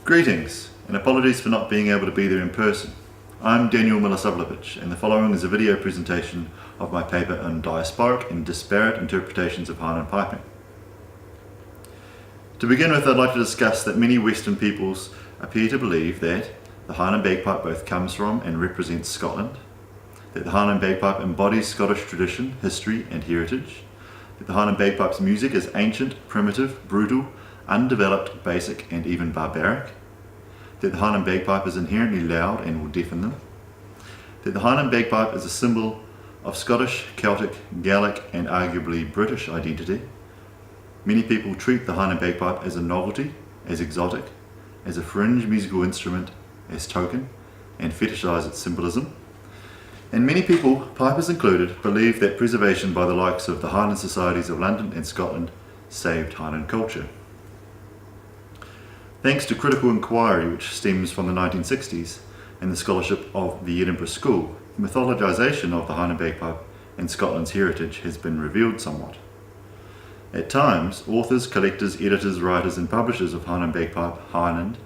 Greetings, and apologies for not being able to be there in person. I'm Daniel Milosavljevic, and the following is a video presentation of my paper on Diasporic and Disparate interpretations of Highland piping. To begin with, I'd like to discuss that many Western peoples appear to believe that the Highland bagpipe both comes from and represents Scotland, that the Highland bagpipe embodies Scottish tradition, history and heritage, that the Highland bagpipe's music is ancient, primitive, brutal, undeveloped, basic and even barbaric, that the Highland bagpipe is inherently loud and will deafen them, that the Highland bagpipe is a symbol of Scottish, Celtic, Gaelic and arguably British identity. Many people treat the Highland bagpipe as a novelty, as exotic, as a fringe musical instrument, as token, and fetishise its symbolism. And many people, pipers included, believe that preservation by the likes of the Highland Societies of London and Scotland saved Highland culture. Thanks to critical inquiry which stems from the 1960s and the scholarship of the Edinburgh School, the mythologisation of the Highland bagpipe and Scotland's heritage has been revealed somewhat. At times, authors, collectors, editors, writers and publishers of Highland bagpipe, Highland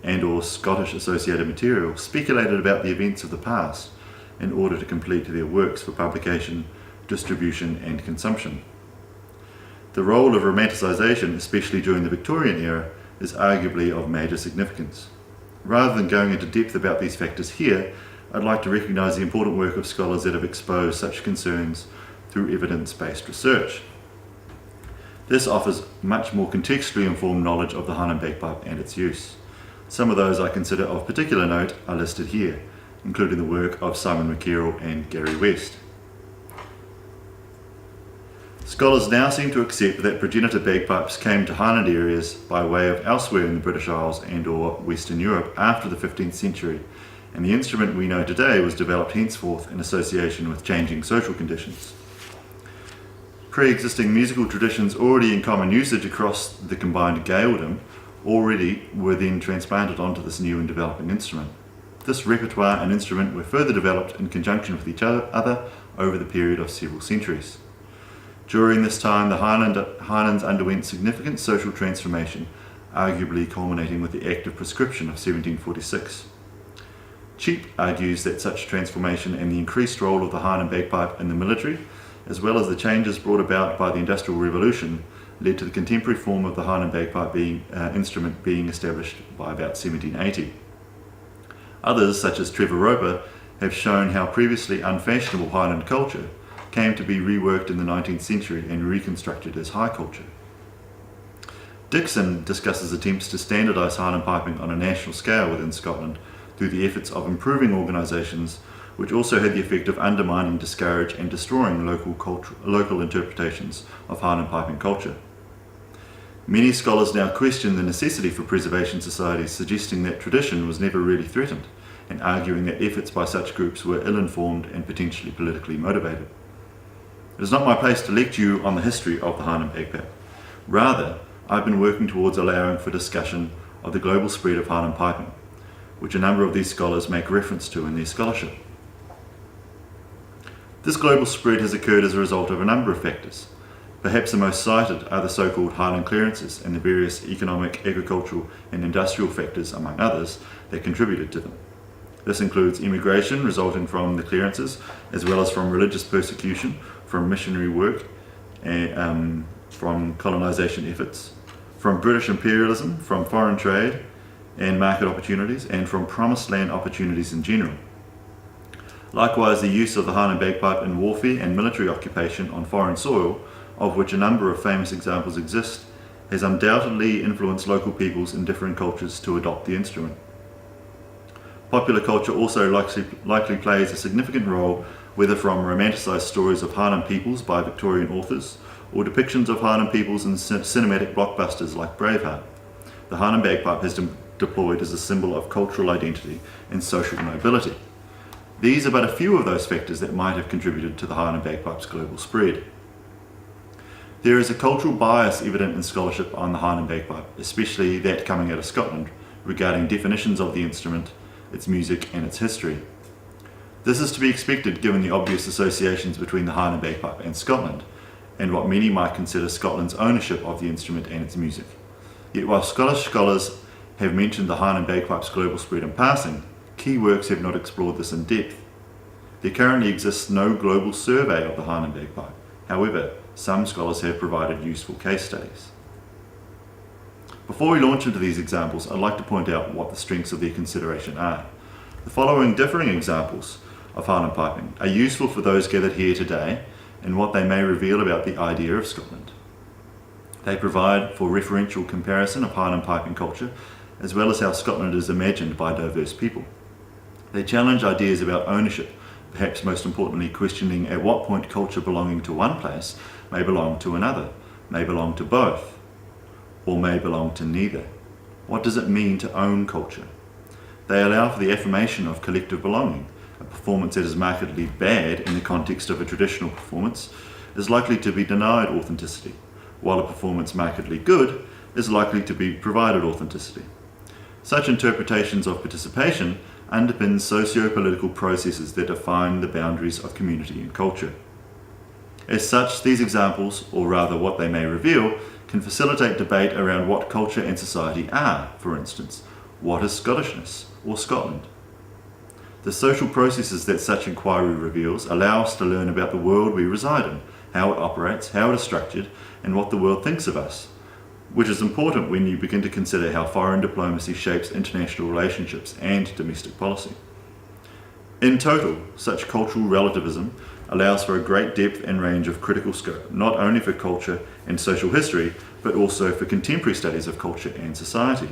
and or Scottish associated material speculated about the events of the past in order to complete their works for publication, distribution and consumption. The role of romanticisation, especially during the Victorian era, is arguably of major significance. Rather than going into depth about these factors here, I'd like to recognise the important work of scholars that have exposed such concerns through evidence-based research. This offers much more contextually informed knowledge of the Highland bagpipe and its use. Some of those I consider of particular note are listed here, including the work of Simon McKerrell and Gary West. Scholars now seem to accept that progenitor bagpipes came to Highland areas by way of elsewhere in the British Isles and or Western Europe after the 15th century, and the instrument we know today was developed henceforth in association with changing social conditions. Pre-existing musical traditions already in common usage across the combined Gaeldom already were then transplanted onto this new and developing instrument. This repertoire and instrument were further developed in conjunction with each other over the period of several centuries. During this time, the Highlands underwent significant social transformation, arguably culminating with the Act of Prescription of 1746. Cheap argues that such transformation and the increased role of the Highland bagpipe in the military, as well as the changes brought about by the Industrial Revolution, led to the contemporary form of the Highland bagpipe instrument being established by about 1780. Others, such as Trevor Roper, have shown how previously unfashionable Highland culture came to be reworked in the 19th century and reconstructed as high culture. Dixon discusses attempts to standardise Highland piping on a national scale within Scotland through the efforts of improving organisations, which also had the effect of undermining, discourage and destroying local interpretations of Highland piping culture. Many scholars now question the necessity for preservation societies, suggesting that tradition was never really threatened, and arguing that efforts by such groups were ill-informed and potentially politically motivated. It is not my place to lecture you on the history of the Highland bagpipe. Rather, I've been working towards allowing for discussion of the global spread of Highland piping, which a number of these scholars make reference to in their scholarship. This global spread has occurred as a result of a number of factors. Perhaps the most cited are the so-called Highland clearances and the various economic, agricultural and industrial factors, among others, that contributed to them. This includes immigration resulting from the clearances, as well as from religious persecution, from missionary work, and from colonisation efforts, from British imperialism, from foreign trade and market opportunities, and from promised land opportunities in general. Likewise, the use of the Highland bagpipe in warfare and military occupation on foreign soil, of which a number of famous examples exist, has undoubtedly influenced local peoples in different cultures to adopt the instrument. Popular culture also likely plays a significant role, whether from romanticised stories of Highland peoples by Victorian authors or depictions of Highland peoples in cinematic blockbusters like Braveheart. The Highland bagpipe has been deployed as a symbol of cultural identity and social nobility. These are but a few of those factors that might have contributed to the Highland bagpipe's global spread. There is a cultural bias evident in scholarship on the Highland bagpipe, especially that coming out of Scotland, regarding definitions of the instrument, its music and its history. This is to be expected given the obvious associations between the Highland bagpipe and Scotland, and what many might consider Scotland's ownership of the instrument and its music. Yet while Scottish scholars have mentioned the Highland bagpipe's global spread in passing, key works have not explored this in depth. There currently exists no global survey of the Highland bagpipe. However, some scholars have provided useful case studies. Before we launch into these examples, I'd like to point out what the strengths of their consideration are. The following differing examples of Highland piping are useful for those gathered here today and what they may reveal about the idea of Scotland. They provide for referential comparison of Highland piping culture, as well as how Scotland is imagined by diverse people. They challenge ideas about ownership, perhaps most importantly questioning at what point culture belonging to one place may belong to another, may belong to both, or may belong to neither. What does it mean to own culture? They allow for the affirmation of collective belonging. A performance that is markedly bad in the context of a traditional performance is likely to be denied authenticity, while a performance markedly good is likely to be provided authenticity. Such interpretations of participation underpin socio-political processes that define the boundaries of community and culture. As such, these examples, or rather what they may reveal, can facilitate debate around what culture and society are. For instance, what is Scottishness or Scotland? The social processes that such inquiry reveals allow us to learn about the world we reside in, how it operates, how it is structured, and what the world thinks of us, which is important when you begin to consider how foreign diplomacy shapes international relationships and domestic policy. In total, such cultural relativism allows for a great depth and range of critical scope, not only for culture and social history, but also for contemporary studies of culture and society.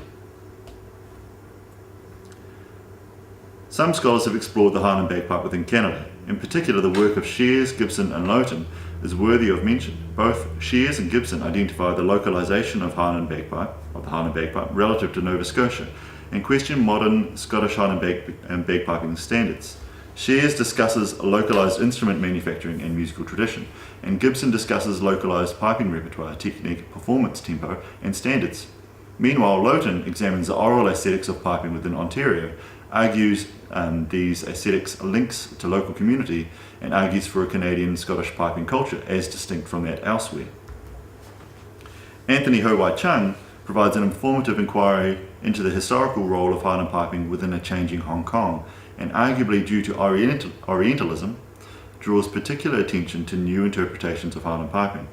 Some scholars have explored the Highland bagpipe within Canada. In particular, the work of Shears, Gibson and Loughton is worthy of mention. Both Shears and Gibson identify the localisation of the Highland bagpipe relative to Nova Scotia and question modern Scottish Highland bagpiping standards. Shears discusses localised instrument manufacturing and musical tradition, and Gibson discusses localised piping repertoire, technique, performance, tempo and standards. Meanwhile, Loughton examines the oral aesthetics of piping within Ontario, argues these aesthetics links to local community, and argues for a Canadian Scottish piping culture as distinct from that elsewhere. Anthony Ho-Wai Chung provides an informative inquiry into the historical role of Highland piping within a changing Hong Kong, and arguably due to Orientalism, draws particular attention to new interpretations of Highland piping.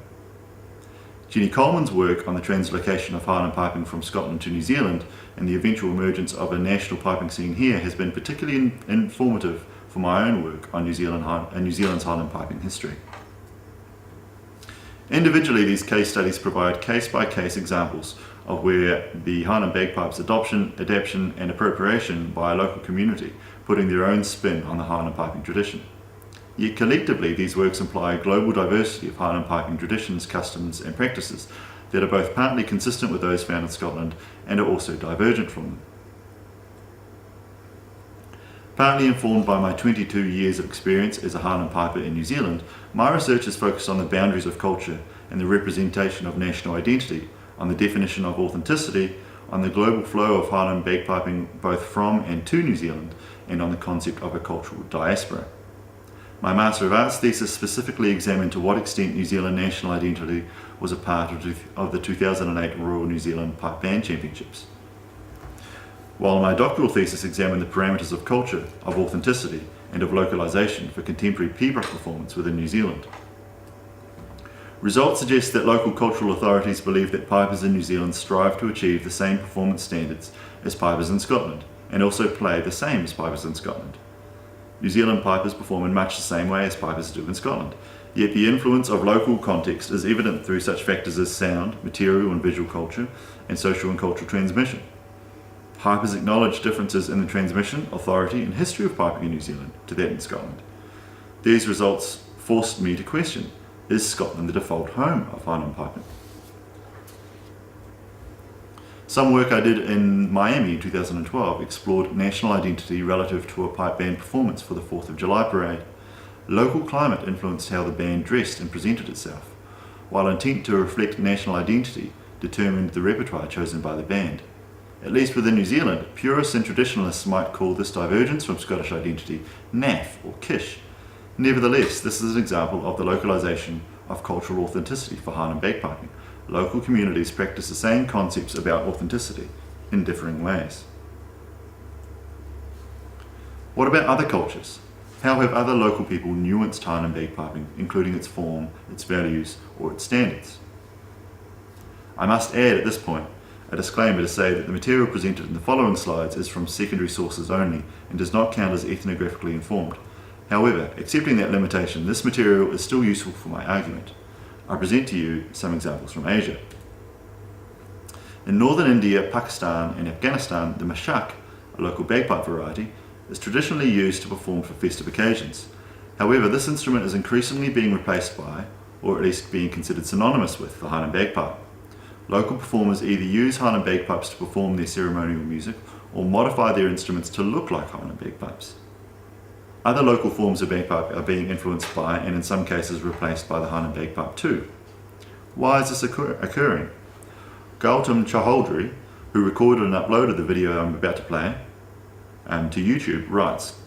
Jenny Coleman's work on the translocation of Highland piping from Scotland to New Zealand and the eventual emergence of a national piping scene here has been particularly informative for my own work on New Zealand's Highland piping history. Individually, these case studies provide case-by-case examples of where the Highland bagpipe's adoption, adaptation and appropriation by a local community, putting their own spin on the Highland piping tradition. Yet collectively, these works imply a global diversity of Highland piping traditions, customs and practices that are both partly consistent with those found in Scotland and are also divergent from them. Partly informed by my 22 years of experience as a Highland piper in New Zealand, my research is focused on the boundaries of culture and the representation of national identity, on the definition of authenticity, on the global flow of Highland bagpiping both from and to New Zealand, and on the concept of a cultural diaspora. My Master of Arts thesis specifically examined to what extent New Zealand national identity was a part of the 2008 Royal New Zealand Pipe Band Championships, while my doctoral thesis examined the parameters of culture, of authenticity, and of localisation for contemporary pibroch performance within New Zealand. Results suggest that local cultural authorities believe that pipers in New Zealand strive to achieve the same performance standards as pipers in Scotland, and also play the same as pipers in Scotland. New Zealand pipers perform in much the same way as pipers do in Scotland, yet the influence of local context is evident through such factors as sound, material and visual culture, and social and cultural transmission. Pipers acknowledge differences in the transmission, authority and history of piping in New Zealand to that in Scotland. These results forced me to question, is Scotland the default home of Highland piping? Some work I did in Miami in 2012 explored national identity relative to a pipe band performance for the 4th of July parade. Local climate influenced how the band dressed and presented itself, while intent to reflect national identity determined the repertoire chosen by the band. At least within New Zealand, purists and traditionalists might call this divergence from Scottish identity naff or kish. Nevertheless, this is an example of the localisation of cultural authenticity for Highland bagpiping. Local communities practice the same concepts about authenticity in differing ways. What about other cultures? How have other local people nuanced Highland bagpiping, including its form, its values, or its standards? I must add at this point a disclaimer to say that the material presented in the following slides is from secondary sources only and does not count as ethnographically informed. However, accepting that limitation, this material is still useful for my argument. I present to you some examples from Asia. In northern India, Pakistan and Afghanistan, the mashak, a local bagpipe variety, is traditionally used to perform for festive occasions. However, this instrument is increasingly being replaced by, or at least being considered synonymous with, the Highland bagpipe. Local performers either use Highland bagpipes to perform their ceremonial music or modify their instruments to look like Highland bagpipes. Other local forms of bagpipe are being influenced by, and in some cases replaced by, the Highland bagpipe too. Why is this occurring? Gautam Chaudhary, who recorded and uploaded the video I'm about to play to YouTube, writes,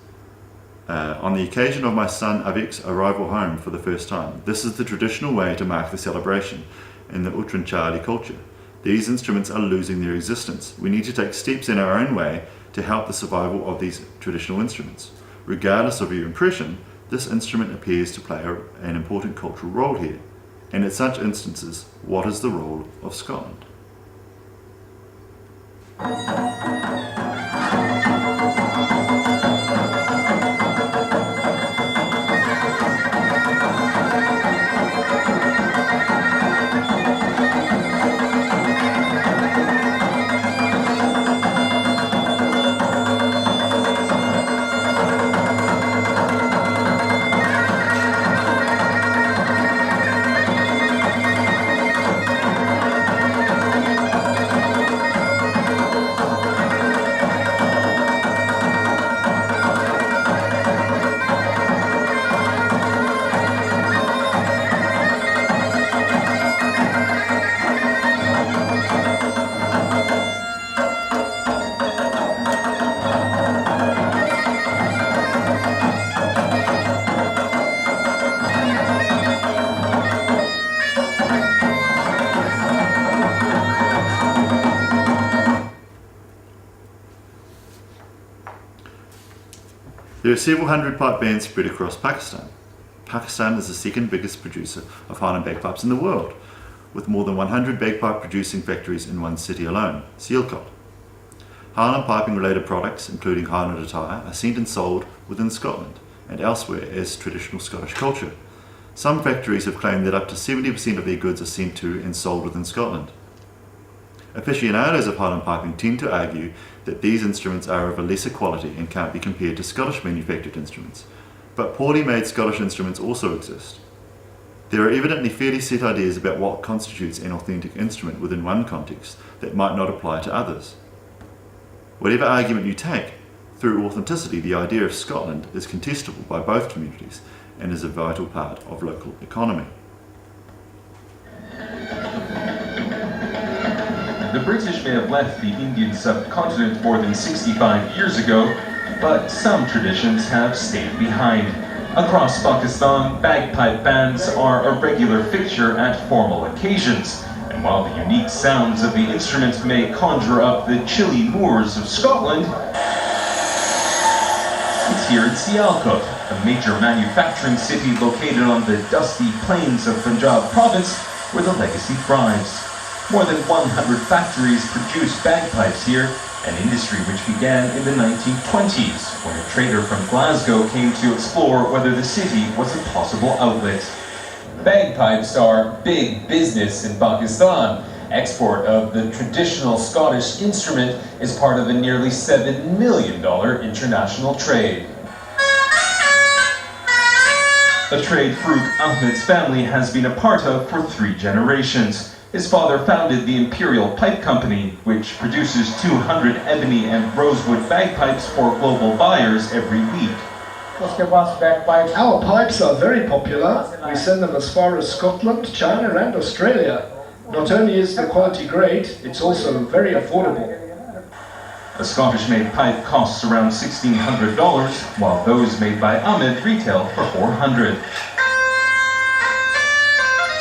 on the occasion of my son Avik's arrival home for the first time, this is the traditional way to mark the celebration in the Uttaranchali culture. These instruments are losing their existence. We need to take steps in our own way to help the survival of these traditional instruments. Regardless of your impression, this instrument appears to play an important cultural role here. And in such instances, what is the role of Scotland? There are several hundred pipe bands spread across Pakistan. Pakistan is the second biggest producer of Highland bagpipes in the world, with more than 100 bagpipe producing factories in one city alone, Sialkot. Highland piping related products, including Highland attire, are sent and sold within Scotland and elsewhere as traditional Scottish culture. Some factories have claimed that up to 70% of their goods are sent to and sold within Scotland. Aficionados of Highland piping tend to argue that these instruments are of a lesser quality and can't be compared to Scottish manufactured instruments, but poorly made Scottish instruments also exist. There are evidently fairly set ideas about what constitutes an authentic instrument within one context that might not apply to others. Whatever argument you take, through authenticity the idea of Scotland is contestable by both communities and is a vital part of local economy. The British may have left the Indian subcontinent more than 65 years ago, but some traditions have stayed behind. Across Pakistan, bagpipe bands are a regular fixture at formal occasions, and while the unique sounds of the instrument may conjure up the chilly moors of Scotland, it's here in Sialkot, a major manufacturing city located on the dusty plains of Punjab province, where the legacy thrives. More than 100 factories produce bagpipes here, an industry which began in the 1920s, when a trader from Glasgow came to explore whether the city was a possible outlet. Bagpipes are big business in Pakistan. Export of the traditional Scottish instrument is part of a nearly $7 million international trade. A trade Farooq Ahmed's family has been a part of for 3 generations. His father founded the Imperial Pipe Company, which produces 200 ebony and rosewood bagpipes for global buyers every week. Our pipes are very popular. We send them as far as Scotland, China and Australia. Not only is the quality great, it's also very affordable. A Scottish-made pipe costs around $1,600, while those made by Ahmed retail for $400.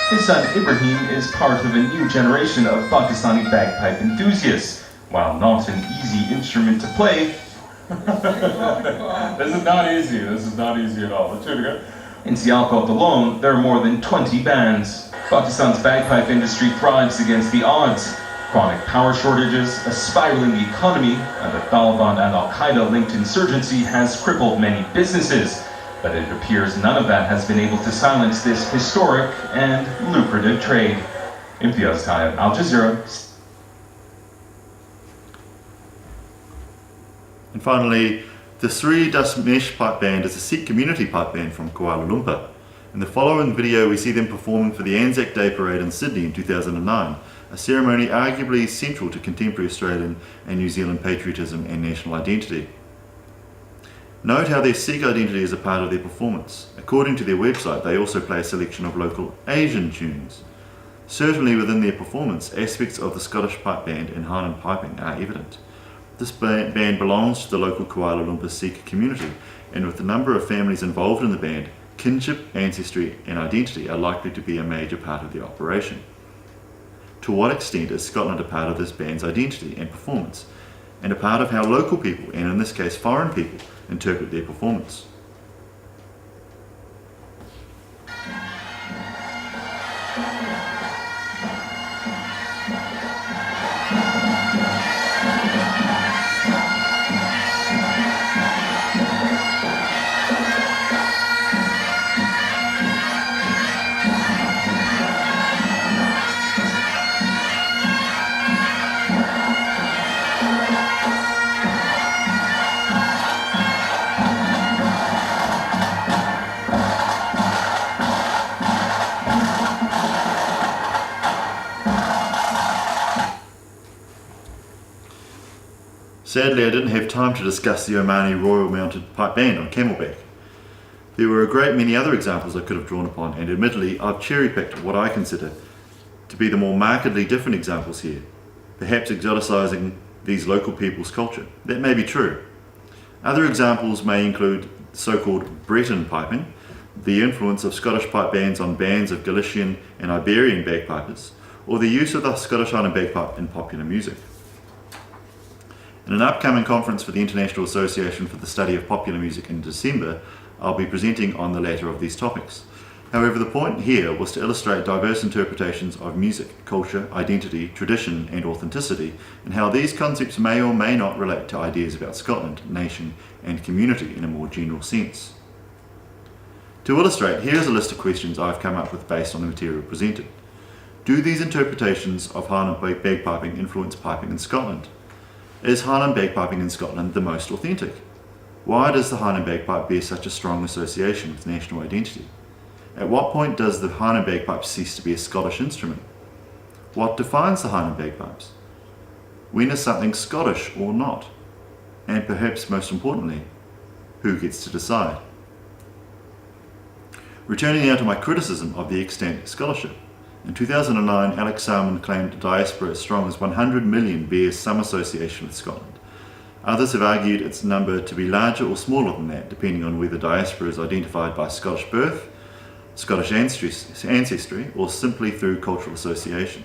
His son Ibrahim is part of a new generation of Pakistani bagpipe enthusiasts. While not an easy instrument to play, this is not easy. This is not easy at all. Let's do it again. In Sialkot alone, there are more than 20 bands. Pakistan's bagpipe industry thrives against the odds. Chronic power shortages, a spiraling economy, and the Taliban and Al-Qaeda linked insurgency has crippled many businesses. But it appears none of that has been able to silence this historic and lucrative trade. Imtiaz Tayyab, Al Jazeera. And finally, the Sri Dasmesh Pipe Band is a Sikh community pipe band from Kuala Lumpur. In the following video we see them performing for the Anzac Day Parade in Sydney in 2009, a ceremony arguably central to contemporary Australian and New Zealand patriotism and national identity. Note how their Sikh identity is a part of their performance. According to their website, they also play a selection of local Asian tunes. Certainly within their performance, aspects of the Scottish pipe band and Highland piping are evident. This band belongs to the local Kuala Lumpur Sikh community, and with the number of families involved in the band, kinship, ancestry and identity are likely to be a major part of the operation. To what extent is Scotland a part of this band's identity and performance, and a part of how local people, and in this case foreign people, interpret their performance? Sadly, I didn't have time to discuss the Omani Royal Mounted Pipe Band on Camelback. There were a great many other examples I could have drawn upon, and admittedly I've cherry-picked what I consider to be the more markedly different examples here, perhaps exoticizing these local people's culture. That may be true. Other examples may include so-called Breton piping, the influence of Scottish pipe bands on bands of Galician and Iberian bagpipers, or the use of the Scottish Highland bagpipe in popular music. In an upcoming conference for the International Association for the Study of Popular Music in December, I'll be presenting on the latter of these topics. However, the point here was to illustrate diverse interpretations of music, culture, identity, tradition and authenticity, and how these concepts may or may not relate to ideas about Scotland, nation and community in a more general sense. To illustrate, here is a list of questions I've come up with based on the material presented. Do these interpretations of Highland bagpiping influence piping in Scotland? Is Highland bagpiping in Scotland the most authentic? Why does the Highland bagpipe bear such a strong association with national identity? At what point does the Highland bagpipe cease to be a Scottish instrument? What defines the Highland bagpipes? When is something Scottish or not? And perhaps most importantly, who gets to decide? Returning now to my criticism of the extant scholarship. In 2009, Alex Salmon claimed Diasporic as strong as 100 million bears some association with Scotland. Others have argued its number to be larger or smaller than that, depending on whether diaspora is identified by Scottish birth, Scottish ancestry, or simply through cultural association.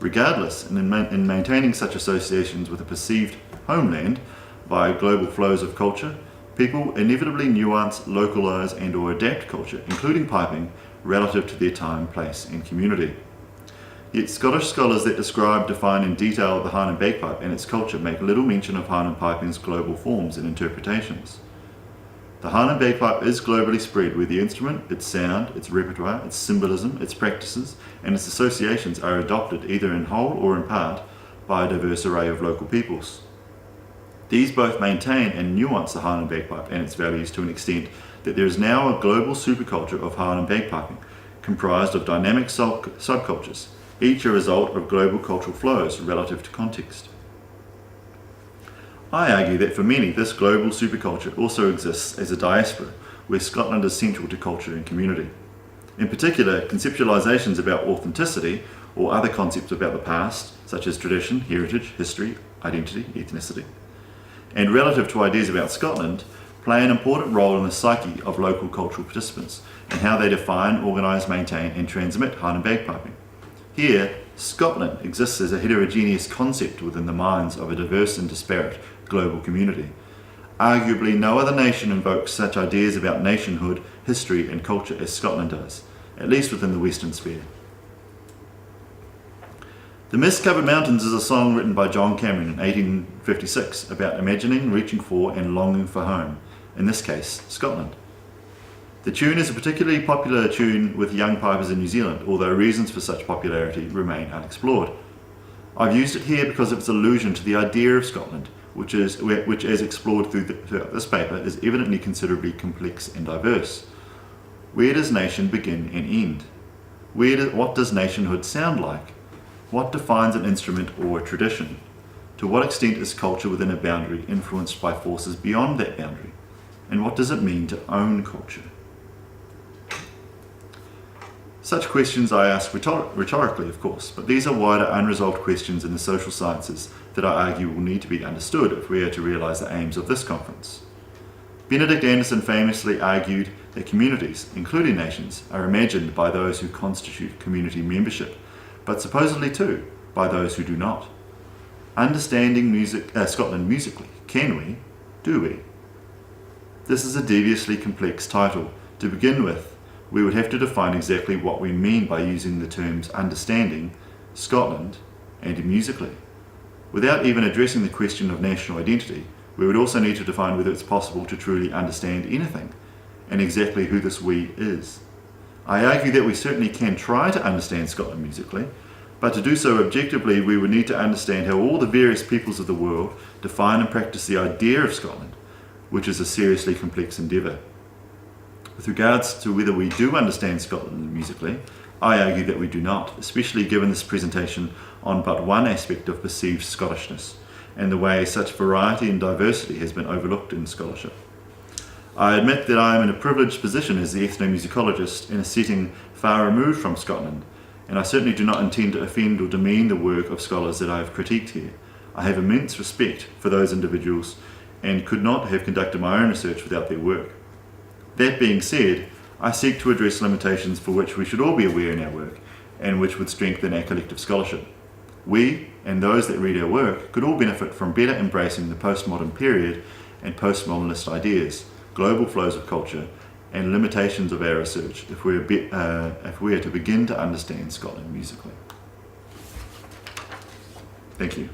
Regardless, in maintaining such associations with a perceived homeland via global flows of culture, people inevitably nuance, localise and or adapt culture, including piping, relative to their time, place and community. Yet Scottish scholars that describe, define in detail the Highland bagpipe and its culture make little mention of Highland piping's global forms and interpretations. The Highland bagpipe is globally spread where the instrument, its sound, its repertoire, its symbolism, its practices and its associations are adopted either in whole or in part by a diverse array of local peoples. These both maintain and nuance the Highland bagpipe and its values to an extent that there is now a global superculture of Highland bagpiping, comprised of dynamic subcultures, each a result of global cultural flows relative to context. I argue that for many, this global superculture also exists as a diaspora, where Scotland is central to culture and community. In particular, conceptualizations about authenticity, or other concepts about the past, such as tradition, heritage, history, identity, ethnicity, and relative to ideas about Scotland, play an important role in the psyche of local cultural participants and how they define, organise, maintain and transmit Highland bagpiping. Here, Scotland exists as a heterogeneous concept within the minds of a diverse and disparate global community. Arguably, no other nation invokes such ideas about nationhood, history and culture as Scotland does, at least within the Western sphere. The Mist-Covered Mountains is a song written by John Cameron in 1856 about imagining, reaching for and longing for home, in this case, Scotland. The tune is a particularly popular tune with young pipers in New Zealand, although reasons for such popularity remain unexplored. I've used it here because of its allusion to the idea of Scotland, which as explored throughout this paper is evidently considerably complex and diverse. Where does nation begin and end? What does nationhood sound like? What defines an instrument or a tradition? To what extent is culture within a boundary influenced by forces beyond that boundary? And what does it mean to own culture? Such questions I ask rhetorically, of course, but these are wider unresolved questions in the social sciences that I argue will need to be understood if we are to realise the aims of this conference. Benedict Anderson famously argued that communities, including nations, are imagined by those who constitute community membership, but supposedly too by those who do not. Understanding Scotland musically, can we? Do we? This is a deviously complex title. To begin with, we would have to define exactly what we mean by using the terms understanding, Scotland, and musically. Without even addressing the question of national identity, we would also need to define whether it's possible to truly understand anything, and exactly who this we is. I argue that we certainly can try to understand Scotland musically, but to do so objectively we would need to understand how all the various peoples of the world define and practice the idea of Scotland, which is a seriously complex endeavour. With regards to whether we do understand Scotland musically, I argue that we do not, especially given this presentation on but one aspect of perceived Scottishness, and the way such variety and diversity has been overlooked in scholarship. I admit that I am in a privileged position as the ethnomusicologist in a setting far removed from Scotland, and I certainly do not intend to offend or demean the work of scholars that I have critiqued here. I have immense respect for those individuals and could not have conducted my own research without their work. That being said, I seek to address limitations for which we should all be aware in our work, and which would strengthen our collective scholarship. We, and those that read our work, could all benefit from better embracing the postmodern period and postmodernist ideas, global flows of culture, and limitations of our research if we are to begin to understand Scotland musically. Thank you.